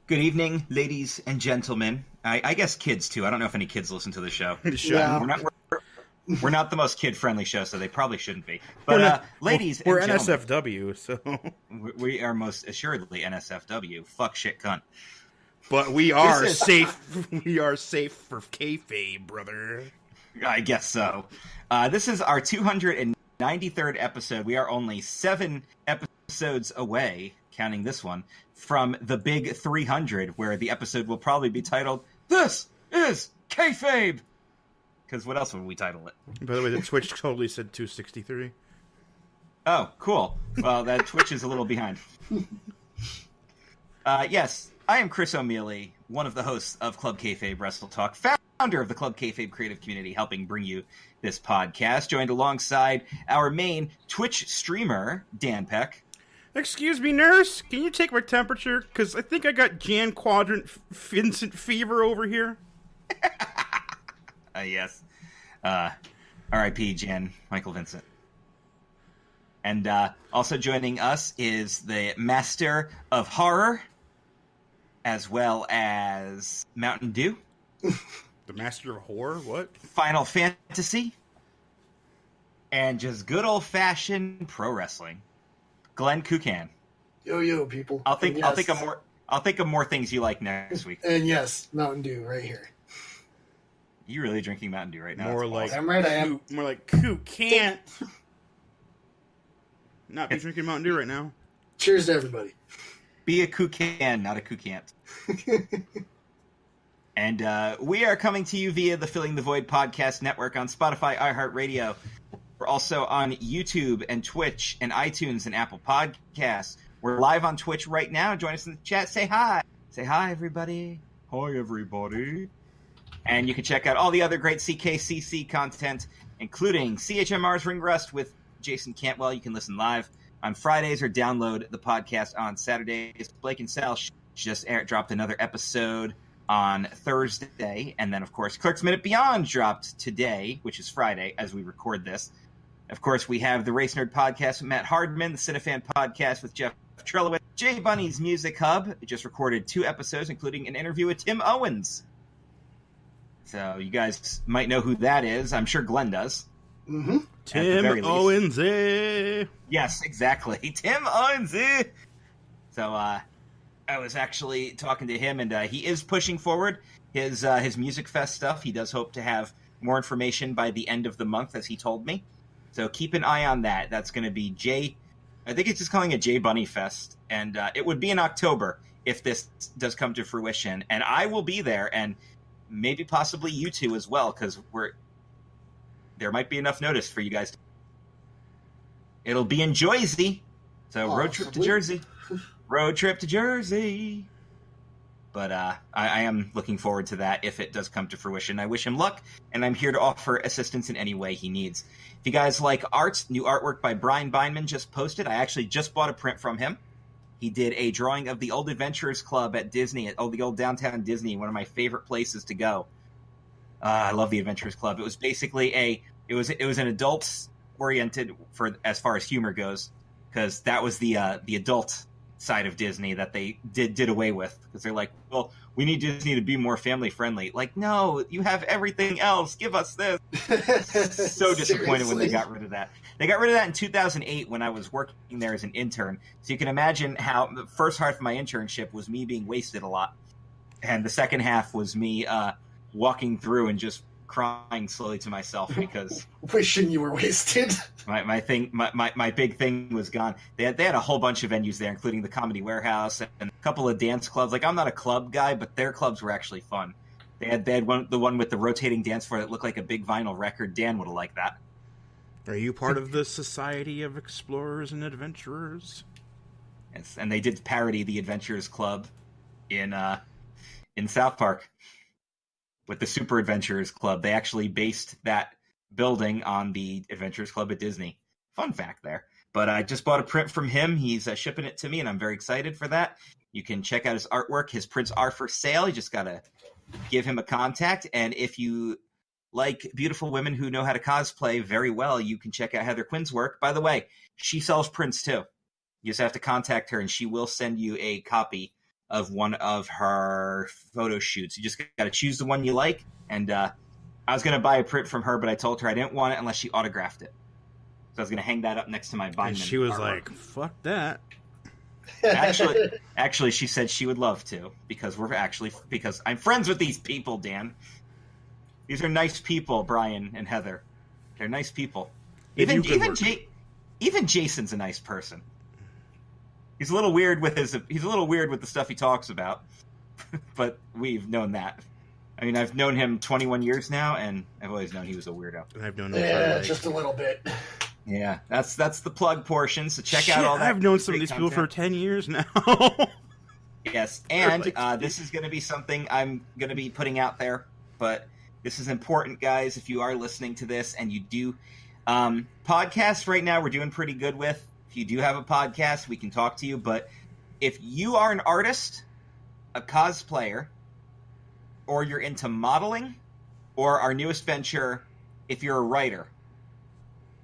Good evening, ladies and gentlemen. I guess kids, too. I don't know if any kids listen to the show. Yeah. We're not the most kid-friendly show, so they probably shouldn't be. But ladies we're and gentlemen... NSFW, so... We are most assuredly NSFW. Fuck shit cunt. But we are safe. We are safe for kayfabe, brother. I guess so. This is our 293rd episode. We are only 7 episodes away, counting this one, from the big 300, where the episode will probably be titled, "This is Kayfabe!" Because what else would we title it? By the way, the Twitch totally said 263. Oh, cool. Well, that Twitch is a little behind. Yes, I am Chris O'Mealy, one of the hosts of Club Kayfabe Wrestletalk, founder of the Club Kayfabe creative community, helping bring you this podcast, joined alongside our main Twitch streamer, Dan Peck. Excuse me, nurse, can you take my temperature? Because I think I got Jan Quadrant Vincent fever over here. Yes. R.I.P. Jan Michael Vincent. And also joining us is the Master of Horror, as well as Mountain Dew. The Master of Horror? What? Final Fantasy. And just good old-fashioned pro wrestling. Glenn Kukan. Yo, people. I'll think of more things you like next week. And yes, Mountain Dew right here. You really drinking Mountain Dew right now? More like I'm right. I am. More like Kukan. Not be drinking Mountain Dew right now. Cheers to everybody. Be a Kukan, not a Kukant. And we are coming to you via the Filling the Void podcast network on Spotify, iHeartRadio. We're also on YouTube and Twitch and iTunes and Apple Podcasts. We're live on Twitch right now. Join us in the chat. Say hi. Say hi, everybody. Hi, everybody. And you can check out all the other great CKCC content, including CHMR's Ring Rust with Jason Cantwell. You can listen live on Fridays or download the podcast on Saturdays. Blake and Sal just dropped another episode on Thursday. And then, of course, Clerks Minute Beyond dropped today, which is Friday, as we record this. Of course, we have the Race Nerd Podcast with Matt Hardman, the Cinefan Podcast with Jeff Trelowitz, Jay Bunny's Music Hub. It just recorded 2 episodes, including an interview with Tim Owens. So you guys might know who that is. I'm sure Glenn does. Mm-hmm. Tim Owens. Yes, exactly. Tim Owens. So I was actually talking to him, and he is pushing forward his Music Fest stuff. He does hope to have more information by the end of the month, as he told me. So keep an eye on that. That's going to be I think it's just calling it J Bunny Fest, and it would be in October if this does come to fruition. And I will be there, and maybe possibly you two as well, because there might be enough notice for you guys. It'll be in Jersey, so road trip to Jersey. Road trip to Jersey. But I am looking forward to that if it does come to fruition. I wish him luck, and I'm here to offer assistance in any way he needs. If you guys like art, new artwork by Brian Beinman just posted. I actually just bought a print from him. He did a drawing of the Old Adventurers Club at Disney, the old downtown Disney, one of my favorite places to go. I love the Adventurers Club. It was basically it was an adult-oriented for as far as humor goes, because that was the adult side of Disney that they did away with, because they're like, well, we need Disney to be more family friendly. Like, no, you have everything else. Give us this. So disappointed when they got rid of that. They got rid of that in 2008 when I was working there as an intern. So you can imagine how the first half of my internship was me being wasted a lot, and the second half was me walking through and just crying slowly to myself because wishing you were wasted. My big thing was gone. They had a whole bunch of venues there, including the Comedy Warehouse and a couple of dance clubs. Like, I'm not a club guy, but their clubs were actually fun. They had the one with the rotating dance floor that looked like a big vinyl record. Dan would have liked that. Are you part of the Society of Explorers and Adventurers? Yes, and they did parody the Adventurers Club in South Park with the Super Adventurers Club. They actually based that building on the Adventurers Club at Disney. Fun fact there. But I just bought a print from him. He's shipping it to me, and I'm very excited for that. You can check out his artwork. His prints are for sale. You just got to give him a contact. And if you like beautiful women who know how to cosplay very well, you can check out Heather Quinn's work. By the way, she sells prints too. You just have to contact her, and she will send you a copy of one of her photo shoots. You just got to choose the one you like. And I was going to buy a print from her, but I told her I didn't want it unless she autographed it. So I was going to hang that up next to my Bindman. And she was artwork. like, fuck that. Actually, she said she would love to because I'm friends with these people, Dan. These are nice people, Brian and Heather. They're nice people. Even Jason's a nice person. He's a little weird with the stuff he talks about, but we've known that. I mean, I've known him 21 years now, and I've always known he was a weirdo. And I've known him just a little bit. Yeah, that's the plug portion. So check out all that. I've known some of these content. people for 10 years now. Yes, and this is going to be something I'm going to be putting out there, but this is important, guys. If you are listening to this and you do podcasts right now, we're doing pretty good with. If you do have a podcast, we can talk to you. But if you are an artist, a cosplayer, or you're into modeling, or our newest venture, if you're a writer,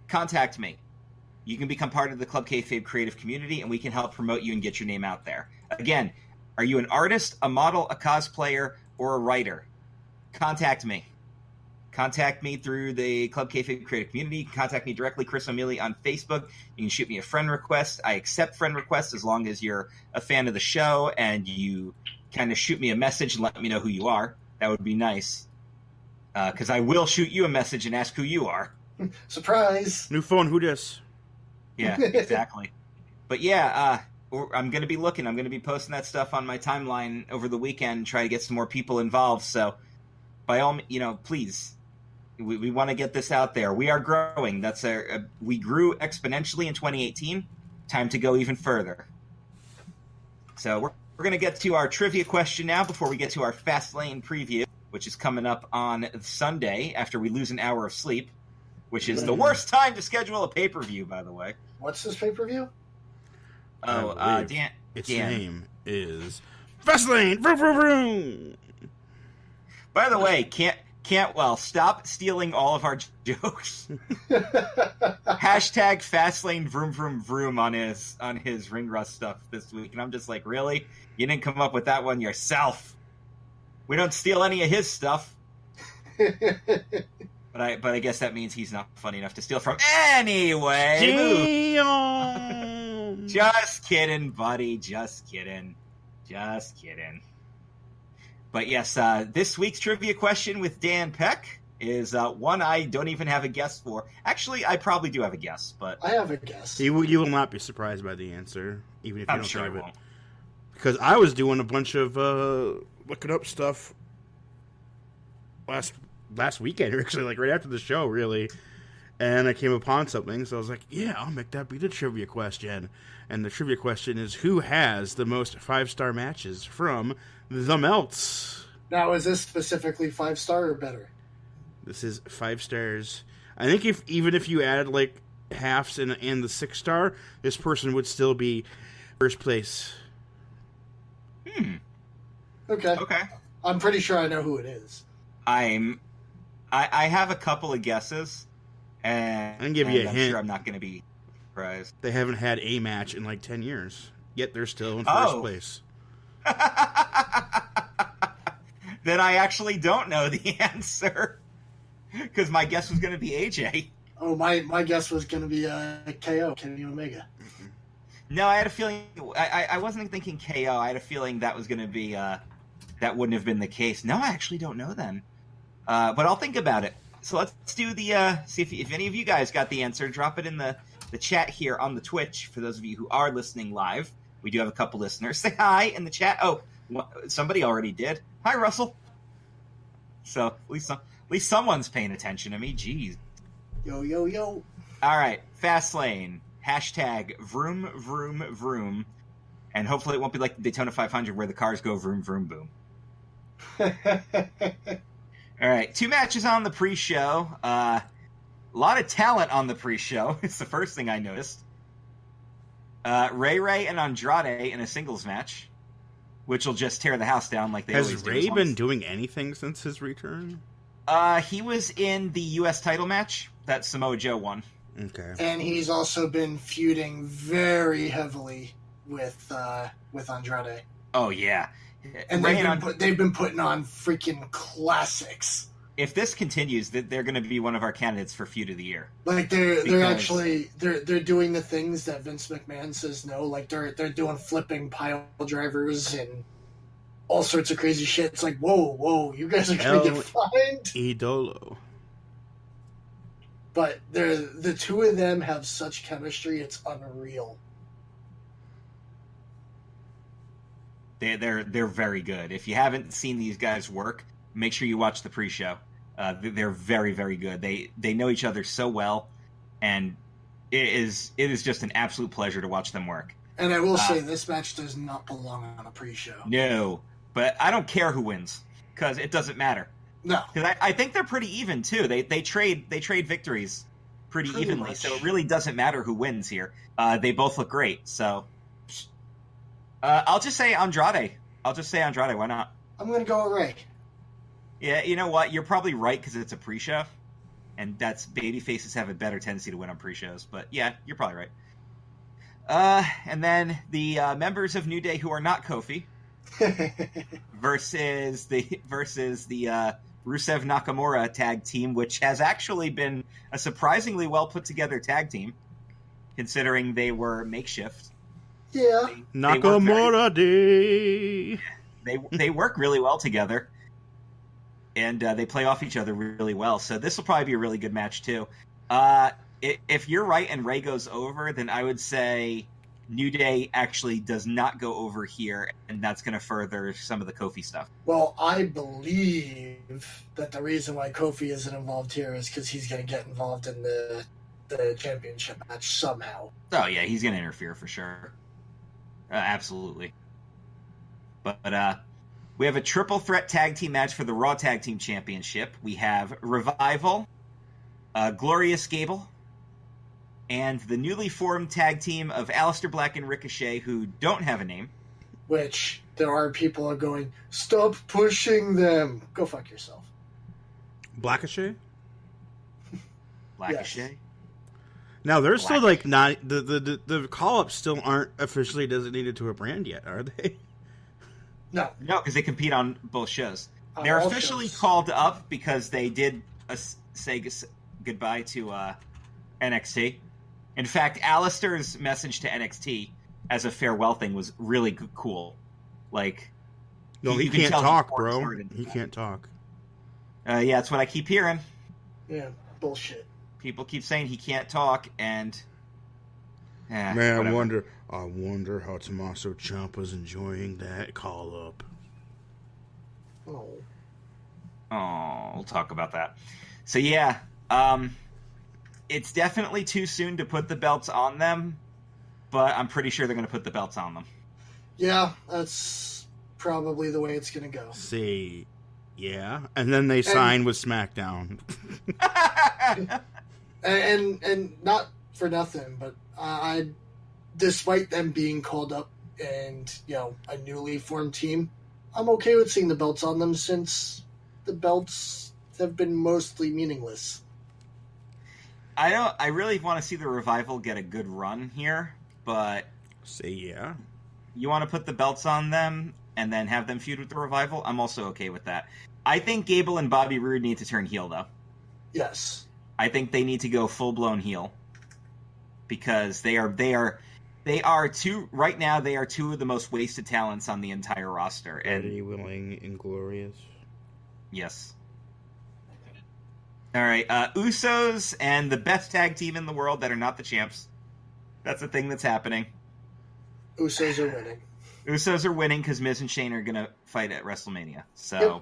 contact me. You can become part of the Club Kayfabe creative community, and we can help promote you and get your name out there. Again, are you an artist, a model, a cosplayer, or a writer? Contact me. Contact me through the Club Kayfabe creative community. Contact me directly, Chris O'Mealy, on Facebook. You can shoot me a friend request. I accept friend requests as long as you're a fan of the show and you kind of shoot me a message and let me know who you are. That would be nice. Because I will shoot you a message and ask who you are. Surprise! New phone, who dis? Yeah, exactly. But yeah, I'm going to be looking. I'm going to be posting that stuff on my timeline over the weekend, try to get some more people involved. So by all means, please, we want to get this out there. We are growing. We grew exponentially in 2018. Time to go even further. So we're going to get to our trivia question now before we get to our Fastlane preview, which is coming up on Sunday after we lose an hour of sleep, which is the worst time to schedule a pay-per-view, by the way. What's this pay-per-view? Oh, Dan. Its name is Fastlane. Vroom, vroom, vroom. By the way, Cantwell, stop stealing all of our jokes. Hashtag Fastlane Vroom Vroom Vroom on his Ring Rust stuff this week, and I'm just like, really? You didn't come up with that one yourself. We don't steal any of his stuff. But I guess that means he's not funny enough to steal from. Anyway, just kidding, buddy. Just kidding. But yes, this week's trivia question with Dan Peck is one I don't even have a guess for. Actually, I probably do have a guess, but I have a guess. You will not be surprised by the answer, even if you don't sure have I it. won't. Because I was doing a bunch of looking up stuff last weekend, actually, like right after the show, really. And I came upon something, so I was like, yeah, I'll make that be the trivia question. And the trivia question is, who has the most 5-star matches from The Melts? Now, is this specifically 5-star or better? This is 5 stars. I think even if you added like halves and the 6-star, this person would still be first place. Okay. Okay. I'm pretty sure I know who it is. I have a couple of guesses, and I can give you a I'm hint. sure I'm not going to be surprised. They haven't had a match in like 10 years, yet they're still in first place. Then I actually don't know the answer, because my guess was going to be AJ. Oh, my guess was going to be KO, Kenny Omega. No, I had a feeling. I wasn't thinking KO. I had a feeling that was going to be. That wouldn't have been the case. No, I actually don't know then. But I'll think about it. So let's do the. See if any of you guys got the answer. Drop it in the chat here on the Twitch. For those of you who are listening live, we do have a couple listeners. Say hi in the chat. Oh, somebody already did. Hi, Russell. So at least someone's paying attention to me. Jeez. Yo, yo, yo. All right, Fastlane. Hashtag vroom vroom vroom, and hopefully it won't be like the Daytona 500 where the cars go vroom vroom boom. All right, 2 matches on the pre-show. A lot of talent on the pre-show. It's the first thing I noticed. Ray and Andrade in a singles match, which will just tear the house down like they always do. Has Ray been doing anything since his return? He was in the U.S. title match that Samoa Joe won. Okay. And he's also been feuding very heavily with Andrade. Oh yeah, And Ray they've been putting on freaking classics. if this continues, they're going to be one of our candidates for feud of the year. Like they're doing the things that Vince McMahon says no. Like they're doing flipping pile drivers and all sorts of crazy shit. It's like whoa, you guys are gonna get fined. Idolo. But the two of them have such chemistry, it's unreal. They're very good. If you haven't seen these guys work, make sure you watch the pre-show. They're very, very good. They know each other so well, and it is just an absolute pleasure to watch them work. And I will say, this match does not belong on a pre-show. No, but I don't care who wins because it doesn't matter. No, because I think they're pretty even too. They trade victories pretty evenly, much. So it really doesn't matter who wins here. They both look great. So I'll just say Andrade. Why not? I'm gonna go with Ray. Yeah, you know what? You're probably right because it's a pre-show, and baby faces have a better tendency to win on pre-shows. But yeah, you're probably right. And then the members of New Day who are not Kofi versus the Rusev Nakamura tag team, which has actually been a surprisingly well put together tag team, considering they were makeshift. Yeah, Nakamura Day. They work really well together. And they play off each other really well. So this will probably be a really good match, too. If you're right and Ray goes over, then I would say New Day actually does not go over here, and that's going to further some of the Kofi stuff. Well, I believe that the reason why Kofi isn't involved here is because he's going to get involved in the championship match somehow. Oh, yeah, he's going to interfere for sure. Absolutely. But we have a triple threat tag team match for the Raw Tag Team Championship. We have Revival, Glorious Gable, and the newly formed tag team of Aleister Black and Ricochet, who don't have a name. Which there are people are going, stop pushing them. Go fuck yourself. Blackochet? Blackochet? Yes. Now, they're still like not the call-ups still aren't officially designated to a brand yet, are they? No, because they compete on both shows. They're officially called up because they did say goodbye to NXT. In fact, Alistair's message to NXT as a farewell thing was really cool. Like, no, he can't talk, bro. He can't talk. Yeah, that's what I keep hearing. Yeah, bullshit. People keep saying he can't talk, and man, whatever. I wonder how Tommaso Ciampa's enjoying that call up. Oh, we'll talk about that. So yeah, it's definitely too soon to put the belts on them, but I'm pretty sure they're going to put the belts on them. Yeah, that's probably the way it's going to go. See, yeah, and then they sign with SmackDown. and not for nothing, but despite them being called up and, a newly formed team, I'm okay with seeing the belts on them since the belts have been mostly meaningless. I really want to see the Revival get a good run here, but yeah. You want to put the belts on them and then have them feud with the Revival? I'm also okay with that. I think Gable and Bobby Roode need to turn heel, though. Yes. I think they need to go full-blown heel because they are two right now. They are two of the most wasted talents on the entire roster. Ready, willing, inglorious. Yes. All right, Usos and the best tag team in the world that are not the champs. That's the thing that's happening. Usos are winning. Usos are winning because Miz and Shane are going to fight at WrestleMania. So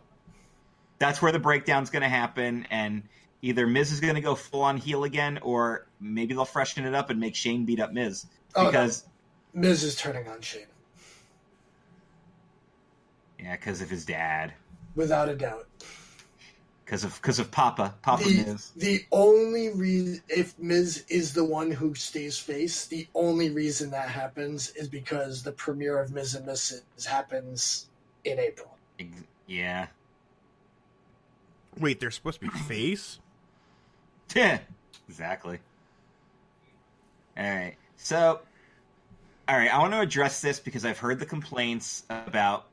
that's where the breakdown's going to happen, and either Miz is going to go full-on heel again, or maybe they'll freshen it up and make Shane beat up Miz. Because no. Miz is turning on Shane. Yeah, because of his dad. Without a doubt. Because of Papa Miz. The only reason, if Miz is the one who stays face, the only reason that happens is because the premiere of Miz and Mrs. happens in April. Yeah. Wait, they're supposed to be face? Yeah, exactly. All right, so All right, I want to address this because I've heard the complaints about